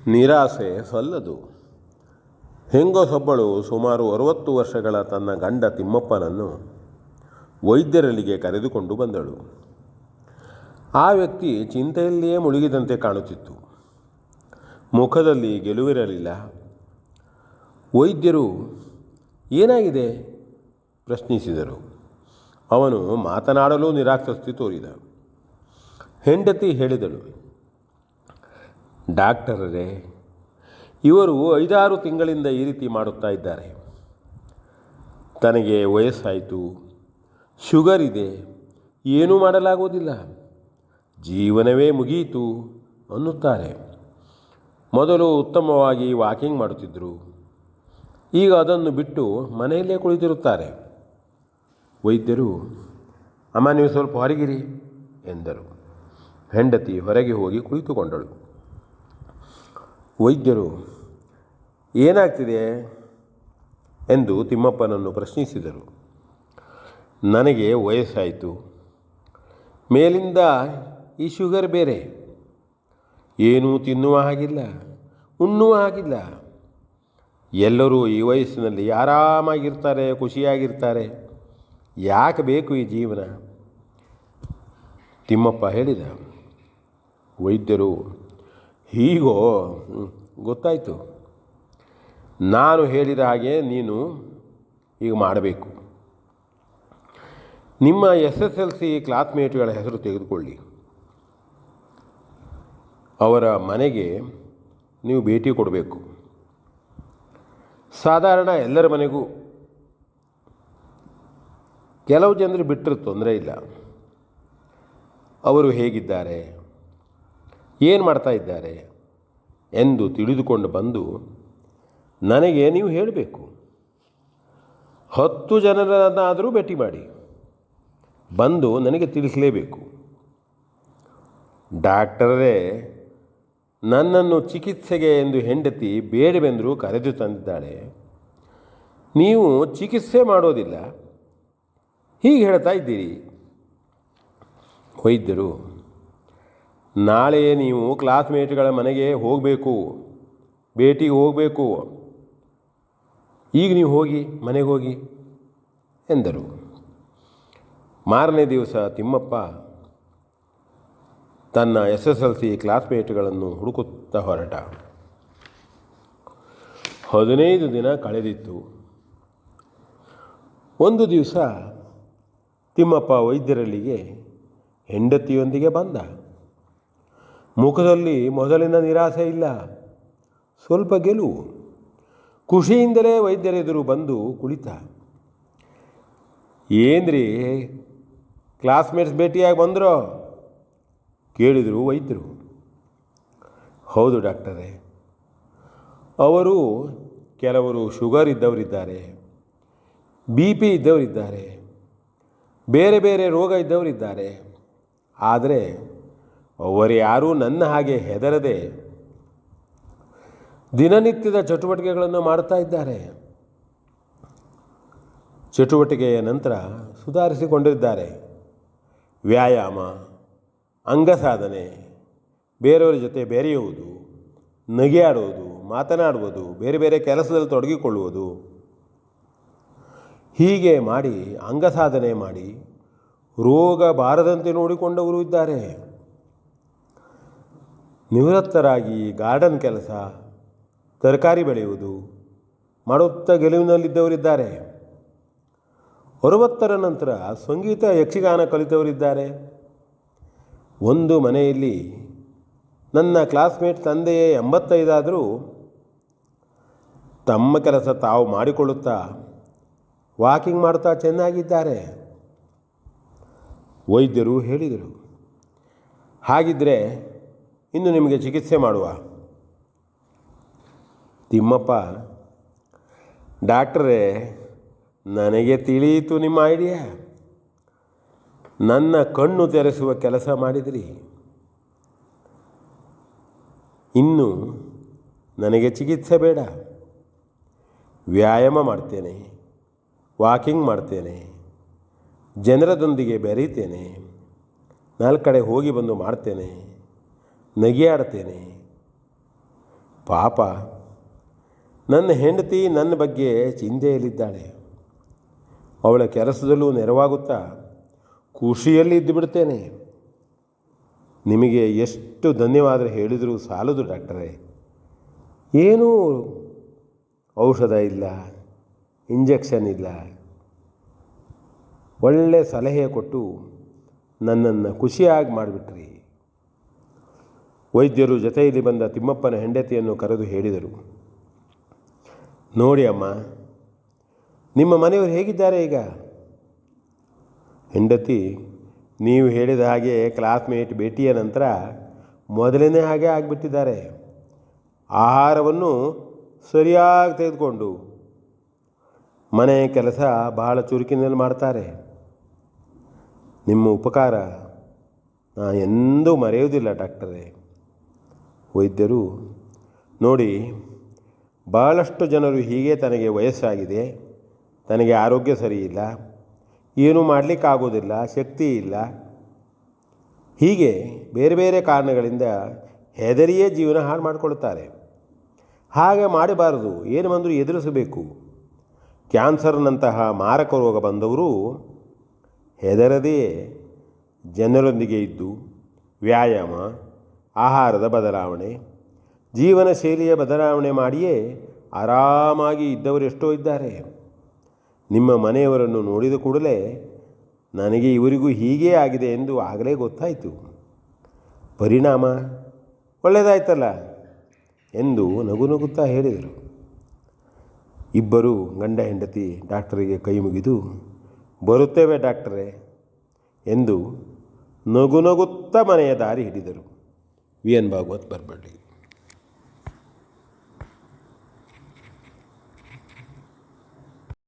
ನಿರಾಸೆ ಸಲ್ಲದು. ಹೆಂಗಸೊಬ್ಬಳು ಸುಮಾರು 60 ವರ್ಷಗಳ ತನ್ನ ಗಂಡ ತಿಮ್ಮಪ್ಪನನ್ನು ವೈದ್ಯರಲ್ಲಿಗೆ ಕರೆದುಕೊಂಡು ಬಂದಳು. ಆ ವ್ಯಕ್ತಿ ಚಿಂತೆಯಲ್ಲಿಯೇ ಮುಳುಗಿದಂತೆ ಕಾಣುತ್ತಿತ್ತು. ಮುಖದಲ್ಲಿ ಗೆಲುವಿರಲಿಲ್ಲ. ವೈದ್ಯರು ಏನಾಗಿದೆ ಪ್ರಶ್ನಿಸಿದರು. ಅವನು ಮಾತನಾಡಲು ನಿರಾಸಕ್ತಿ ತೋರಿದ. ಹೆಂಡತಿ ಹೇಳಿದಳು, ಡಾಕ್ಟರರೇ, ಇವರು 5-6 ತಿಂಗಳಿಂದ ಈ ರೀತಿ ಮಾಡುತ್ತಾ ಇದ್ದಾರೆ. ತನಗೆ ವಯಸ್ಸಾಯಿತು, ಶುಗರ್ ಇದೆ, ಏನೂ ಮಾಡಲಾಗುವುದಿಲ್ಲ, ಜೀವನವೇ ಮುಗಿಯಿತು ಅನ್ನುತ್ತಾರೆ. ಮೊದಲು ಉತ್ತಮವಾಗಿ ವಾಕಿಂಗ್ ಮಾಡುತ್ತಿದ್ದರು, ಈಗ ಅದನ್ನು ಬಿಟ್ಟು ಮನೆಯಲ್ಲೇ ಕುಳಿತಿರುತ್ತಾರೆ. ವೈದ್ಯರು, ಅಮ್ಮ ನೀವು ಸ್ವಲ್ಪ ಹೊರಗಿರಿ ಎಂದರು. ಹೆಂಡತಿ ಹೊರಗೆ ಹೋಗಿ ಕುಳಿತುಕೊಂಡಳು. ವೈದ್ಯರು, ಏನಾಗ್ತಿದೆ ಎಂದು ತಿಮ್ಮಪ್ಪನನ್ನು ಪ್ರಶ್ನಿಸಿದರು. ನನಗೆ ವಯಸ್ಸಾಯಿತು, ಮೇಲಿಂದ ಈ ಶುಗರ್ ಬೇರೆ, ಏನೂ ತಿನ್ನುವ ಹಾಗಿಲ್ಲ, ಉಣ್ಣುವ ಹಾಗಿಲ್ಲ. ಎಲ್ಲರೂ ಈ ವಯಸ್ಸಿನಲ್ಲಿ ಆರಾಮಾಗಿರ್ತಾರೆ, ಖುಷಿಯಾಗಿರ್ತಾರೆ, ಯಾಕೆ ಬೇಕು ಈ ಜೀವನ? ತಿಮ್ಮಪ್ಪ ಹೇಳಿದ. ವೈದ್ಯರು, ಹೀಗೋ, ಗೊತ್ತಾಯಿತು. ನಾನು ಹೇಳಿದ ಹಾಗೆ ನೀನು ಈಗ ಮಾಡಬೇಕು. ನಿಮ್ಮ SSLC ಕ್ಲಾಸ್ಮೇಟ್ಗಳ ಹೆಸರು ತೆಗೆದುಕೊಳ್ಳಿ. ಅವರ ಮನೆಗೆ ನೀವು ಭೇಟಿ ಕೊಡಬೇಕು. ಸಾಧಾರಣ ಎಲ್ಲರ ಮನೆಗೂ, ಕೆಲವು ಜನರು ಬಿಟ್ಟರೆ ತೊಂದರೆ ಇಲ್ಲ. ಅವರು ಹೇಗಿದ್ದಾರೆ, ಏನು ಮಾಡ್ತಾ ಇದ್ದಾರೆ ಎಂದು ತಿಳಿದುಕೊಂಡು ಬಂದು ನನಗೆ ನೀವು ಹೇಳಬೇಕು. 10 ಜನರನ್ನಾದರೂ ಭೇಟಿ ಮಾಡಿ ಬಂದು ನನಗೆ ತಿಳಿಸಲೇಬೇಕು. ಡಾಕ್ಟರೇ, ನನ್ನನ್ನು ಚಿಕಿತ್ಸೆಗೆ ಎಂದು ಹೆಂಡತಿ ಬೇಡವೆಂದರೂ ಕರೆದು ತಂದಿದ್ದಾಳೆ. ನೀವು ಚಿಕಿತ್ಸೆ ಮಾಡೋದಿಲ್ಲ, ಹೀಗೆ ಹೇಳ್ತಾ ಇದ್ದೀರಿ. ವೈದ್ಯರು, ನಾಳೆ ನೀವು ಕ್ಲಾಸ್ಮೇಟ್ಗಳ ಮನೆಗೆ ಹೋಗಬೇಕು, ಭೇಟಿಗೆ ಹೋಗಬೇಕು. ಈಗ ನೀವು ಹೋಗಿ, ಮನೆಗೆ ಹೋಗಿ ಎಂದರು. ಮಾರನೇ ದಿವಸ ತಿಮ್ಮಪ್ಪ ತನ್ನ SSLC ಕ್ಲಾಸ್ಮೇಟ್ಗಳನ್ನು ಹುಡುಕುತ್ತಾ ಹೊರಟ. 15 ದಿನ ಕಳೆದಿತ್ತು. ಒಂದು ದಿವಸ ತಿಮ್ಮಪ್ಪ ವೈದ್ಯರಲ್ಲಿಗೆ ಹೆಂಡತಿಯೊಂದಿಗೆ ಬಂದ. ಮುಖದಲ್ಲಿ ಮೊದಲಿನ ನಿರಾಸೆ ಇಲ್ಲ, ಸ್ವಲ್ಪ ಗೆಲುವು. ಖುಷಿಯಿಂದಲೇ ವೈದ್ಯರೆದುರು ಬಂದು ಕುಳಿತ. ಏನ್ರಿ, ಕ್ಲಾಸ್ಮೇಟ್ಸ್ ಭೇಟಿಯಾಗಿ ಬಂದರೋ ಕೇಳಿದರು ವೈದ್ಯರು. ಹೌದು ಡಾಕ್ಟರೇ, ಅವರು ಕೆಲವರು ಶುಗರ್ ಇದ್ದವರಿದ್ದಾರೆ, BP ಇದ್ದವರಿದ್ದಾರೆ, ಬೇರೆ ಬೇರೆ ರೋಗ ಇದ್ದವರಿದ್ದಾರೆ. ಆದರೆ ಅವರ್ಯಾರೂ ನನ್ನ ಹಾಗೆ ಹೆದರದೆ ದಿನನಿತ್ಯದ ಚಟುವಟಿಕೆಗಳನ್ನು ಮಾಡ್ತಾ ಇದ್ದಾರೆ. ಚಟುವಟಿಕೆಯ ನಂತರ ಸುಧಾರಿಸಿಕೊಂಡಿದ್ದಾರೆ. ವ್ಯಾಯಾಮ, ಅಂಗಸಾಧನೆ, ಬೇರೆಯವರ ಜೊತೆ ಬೆರೆಯುವುದು, ನಗೆಯಾಡುವುದು, ಮಾತನಾಡುವುದು, ಬೇರೆ ಬೇರೆ ಕೆಲಸದಲ್ಲಿ ತೊಡಗಿಕೊಳ್ಳುವುದು, ಹೀಗೆ ಮಾಡಿ ಅಂಗಸಾಧನೆ ಮಾಡಿ ರೋಗ ಬಾರದಂತೆ ನೋಡಿಕೊಂಡವರು ಇದ್ದಾರೆ. ನಿವೃತ್ತರಾಗಿ ಗಾರ್ಡನ್ ಕೆಲಸ, ತರಕಾರಿ ಬೆಳೆಯುವುದು ಮಾಡುತ್ತಾ ಗೆಲುವಿನಲ್ಲಿದ್ದವರಿದ್ದಾರೆ. 60ರ ನಂತರ ಸಂಗೀತ, ಯಕ್ಷಗಾನ ಕಲಿತವರಿದ್ದಾರೆ. ಒಂದು ಮನೆಯಲ್ಲಿ ನನ್ನ ಕ್ಲಾಸ್ಮೇಟ್ ತಂದೆಯೇ 85 ಆದರೂ ತಮ್ಮ ಕೆಲಸ ತಾವು ಮಾಡಿಕೊಳ್ಳುತ್ತಾ ವಾಕಿಂಗ್ ಮಾಡ್ತಾ ಚೆನ್ನಾಗಿದ್ದಾರೆ. ವೈದ್ಯರು ಹೇಳಿದರು, ಹಾಗಿದ್ದರೆ ಇನ್ನು ನಿಮಗೆ ಚಿಕಿತ್ಸೆ ಮಾಡುವ. ತಿಮ್ಮಪ್ಪ, ಡಾಕ್ಟರೇ, ನನಗೆ ತಿಳಿಯಿತು ನಿಮ್ಮ ಐಡಿಯಾ. ನನ್ನ ಕಣ್ಣು ತೆರೆಸುವ ಕೆಲಸ ಮಾಡಿದಿರಿ. ಇನ್ನು ನನಗೆ ಚಿಕಿತ್ಸೆ ಬೇಡ. ವ್ಯಾಯಾಮ ಮಾಡ್ತೇನೆ, ವಾಕಿಂಗ್ ಮಾಡ್ತೇನೆ, ಜನರದೊಂದಿಗೆ ಬೆರೀತೇನೆ, 4 ಕಡೆ ಹೋಗಿ ಬಂದು ಮಾಡ್ತೇನೆ, ನಗೆಯಾಡ್ತೇನೆ. ಪಾಪ, ನನ್ನ ಹೆಂಡತಿ ನನ್ನ ಬಗ್ಗೆ ಚಿಂತೆಯಲ್ಲಿದ್ದಾಳೆ. ಅವಳ ಕೆಲಸದಲ್ಲೂ ನೆರವಾಗುತ್ತಾ ಖುಷಿಯಲ್ಲಿ ಇದ್ದು ಬಿಡ್ತೇನೆ. ನಿಮಗೆ ಎಷ್ಟು ಧನ್ಯವಾದ ಹೇಳಿದರೂ ಸಾಲದು ಡಾಕ್ಟರೇ. ಏನೂ ಔಷಧ ಇಲ್ಲ, ಇಂಜೆಕ್ಷನ್ ಇಲ್ಲ. ಒಳ್ಳೆ ಸಲಹೆ ಕೊಟ್ಟು ನನ್ನನ್ನು ಖುಷಿಯಾಗಿ ಮಾಡಿಬಿಟ್ರಿ. ವೈದ್ಯರು ಜೊತೆಯಲ್ಲಿ ಬಂದ ತಿಮ್ಮಪ್ಪನ ಹೆಂಡತಿಯನ್ನು ಕರೆದು ಹೇಳಿದರು, ನೋಡಿ ಅಮ್ಮ, ನಿಮ್ಮ ಮನೆಯವರು ಹೇಗಿದ್ದಾರೆ ಈಗ? ಹೆಂಡತಿ, ನೀವು ಹೇಳಿದ ಹಾಗೆ ಕ್ಲಾಸ್ಮೇಟ್ ಭೇಟಿಯ ನಂತರ ಮೊದಲನೇ ಹಾಗೆ ಆಗಿಬಿಟ್ಟಿದ್ದಾರೆ. ಆಹಾರವನ್ನು ಸರಿಯಾಗಿ ತೆಗೆದುಕೊಂಡು ಮನೆ ಕೆಲಸ ಬಹಳ ಚುರುಕಿನಲ್ಲಿ ಮಾಡ್ತಾರೆ. ನಿಮ್ಮ ಉಪಕಾರ ನಾನು ಎಂದೂ ಮರೆಯುವುದಿಲ್ಲ ಡಾಕ್ಟರೇ. ವೈದ್ಯರು, ನೋಡಿ, ಬಹಳಷ್ಟು ಜನರು ಹೀಗೆ ತನಗೆ ವಯಸ್ಸಾಗಿದೆ, ತನಗೆ ಆರೋಗ್ಯ ಸರಿಯಿಲ್ಲ, ಏನೂ ಮಾಡಲಿಕ್ಕಾಗೋದಿಲ್ಲ, ಶಕ್ತಿ ಇಲ್ಲ, ಹೀಗೆ ಬೇರೆ ಬೇರೆ ಕಾರಣಗಳಿಂದ ಹೆದರಿಯೇ ಜೀವನ ಹಾಳು ಮಾಡಿಕೊಳ್ತಾರೆ. ಹಾಗೆ ಮಾಡಬಾರದು. ಏನು ಬಂದರೂ ಎದುರಿಸಬೇಕು. ಕ್ಯಾನ್ಸರ್ನಂತಹ ಮಾರಕ ರೋಗ ಬಂದವರು ಹೆದರದೇ ಜನರೊಂದಿಗೆ ಇದ್ದು ವ್ಯಾಯಾಮ, ಆಹಾರದ ಬದಲಾವಣೆ, ಜೀವನ ಶೈಲಿಯ ಬದಲಾವಣೆ ಮಾಡಿಯೇ ಆರಾಮಾಗಿ ಇದ್ದವರು ಎಷ್ಟೋ ಇದ್ದಾರೆ. ನಿಮ್ಮ ಮನೆಯವರನ್ನು ನೋಡಿದ ಕೂಡಲೇ ನನಗೆ ಇವರಿಗೂ ಹೀಗೇ ಆಗಿದೆ ಎಂದು ಆಗಲೇ ಗೊತ್ತಾಯಿತು. ಪರಿಣಾಮ ಒಳ್ಳೆಯದಾಯ್ತಲ್ಲ ಎಂದು ನಗು ನಗುತ್ತಾ ಹೇಳಿದರು. ಇಬ್ಬರು ಗಂಡ ಹೆಂಡತಿ ಡಾಕ್ಟರಿಗೆ ಕೈ ಮುಗಿದು, ಬರುತ್ತೇವೆ ಡಾಕ್ಟರೇ ಎಂದು ನಗು ನಗುತ್ತಾ ಮನೆಯ ದಾರಿ ಹಿಡಿದರು. ವಿ ಎನ್ ಭಾಗವತ್, ಬರಬೇಡಿ.